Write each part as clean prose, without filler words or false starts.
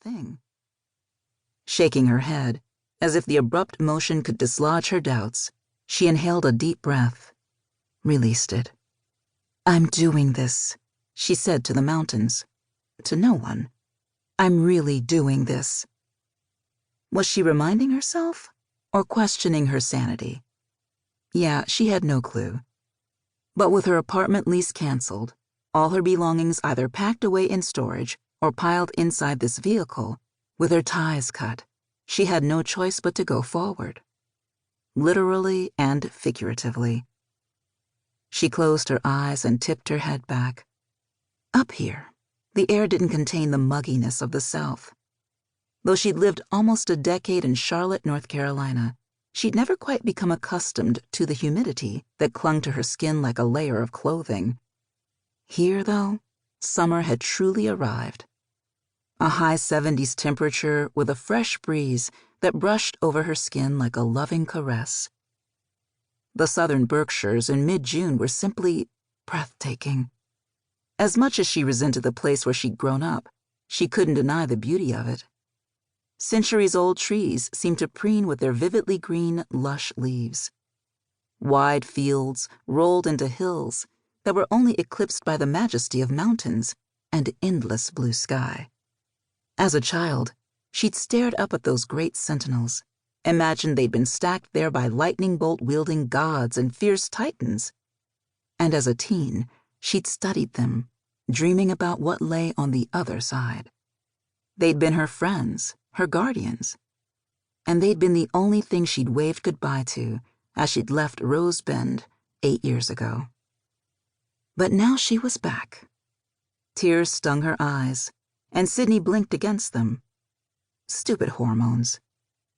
thing. Shaking her head, as if the abrupt motion could dislodge her doubts, she inhaled a deep breath, released it. "I'm doing this," she said to the mountains. To no one. "I'm really doing this." Was she reminding herself, or questioning her sanity? Yeah, she had no clue. But with her apartment lease canceled, all her belongings either packed away in storage or piled inside this vehicle, with her ties cut, she had no choice but to go forward. Literally and figuratively. She closed her eyes and tipped her head back. Up here, the air didn't contain the mugginess of the South. Though she'd lived almost a decade in Charlotte, North Carolina, she'd never quite become accustomed to the humidity that clung to her skin like a layer of clothing. Here, though, summer had truly arrived. A high 70s temperature with a fresh breeze that brushed over her skin like a loving caress. The southern Berkshires in mid-June were simply breathtaking. As much as she resented the place where she'd grown up, she couldn't deny the beauty of it. Centuries-old trees seemed to preen with their vividly green, lush leaves. Wide fields rolled into hills that were only eclipsed by the majesty of mountains and endless blue sky. As a child, she'd stared up at those great sentinels, imagined they'd been stacked there by lightning bolt-wielding gods and fierce titans. And as a teen, she'd studied them, dreaming about what lay on the other side. They'd been her friends, her guardians, and they'd been the only thing she'd waved goodbye to as she'd left Rose Bend 8 years ago. But now she was back. Tears stung her eyes, and Sydney blinked against them. Stupid hormones.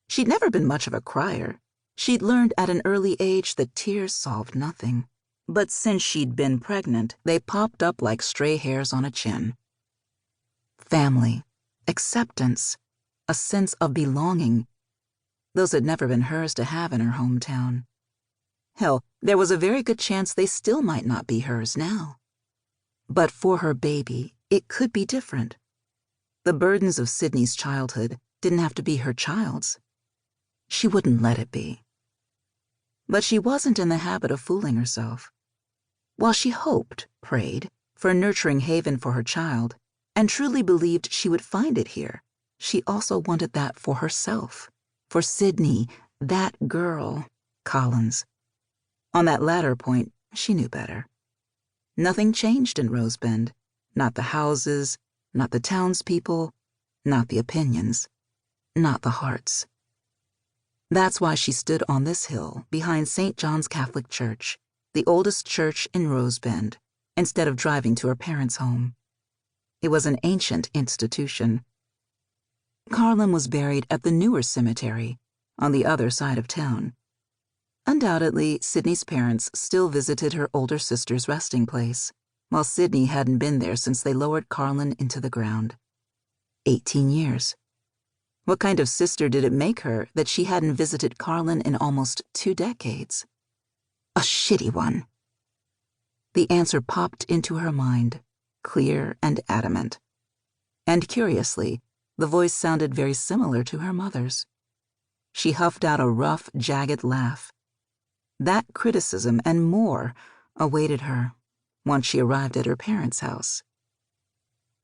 She'd never been much of a crier. She'd learned at an early age that tears solved nothing. But since she'd been pregnant, they popped up like stray hairs on a chin. Family, acceptance, a sense of belonging. Those had never been hers to have in her hometown. Hell, there was a very good chance they still might not be hers now. But for her baby, it could be different. The burdens of Sydney's childhood didn't have to be her child's. She wouldn't let it be. But she wasn't in the habit of fooling herself. While she hoped, prayed, for a nurturing haven for her child, and truly believed she would find it here, she also wanted that for herself, for Sydney, that girl, Collins. On that latter point, she knew better. Nothing changed in Rose Bend, not the houses, not the townspeople, not the opinions, not the hearts. That's why she stood on this hill behind St. John's Catholic Church, the oldest church in Rose Bend, instead of driving to her parents' home. It was an ancient institution. Carlin was buried at the newer cemetery, on the other side of town. Undoubtedly, Sydney's parents still visited her older sister's resting place, while Sydney hadn't been there since they lowered Carlin into the ground. 18 years. What kind of sister did it make her that she hadn't visited Carlin in almost 2 decades? A shitty one. The answer popped into her mind, clear and adamant. And curiously, the voice sounded very similar to her mother's. She huffed out a rough, jagged laugh. That criticism and more awaited her once she arrived at her parents' house.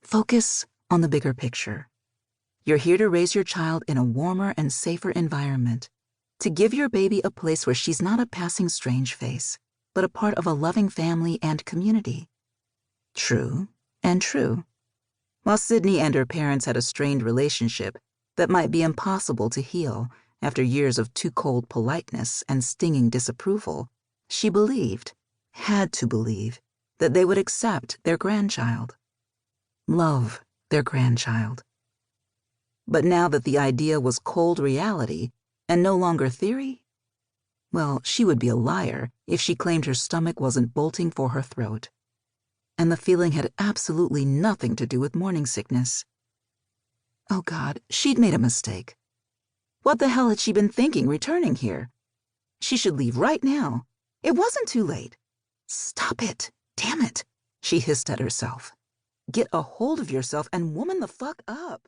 Focus on the bigger picture. You're here to raise your child in a warmer and safer environment, to give your baby a place where she's not a passing strange face, but a part of a loving family and community. True and true. While Sydney and her parents had a strained relationship that might be impossible to heal after years of too cold politeness and stinging disapproval, she believed, had to believe, that they would accept their grandchild. Love their grandchild. But now that the idea was cold reality and no longer theory, well, she would be a liar if she claimed her stomach wasn't bolting for her throat. And the feeling had absolutely nothing to do with morning sickness. Oh God, she'd made a mistake. What the hell had she been thinking returning here? She should leave right now. It wasn't too late. Stop it, damn it, she hissed at herself. Get a hold of yourself and woman the fuck up.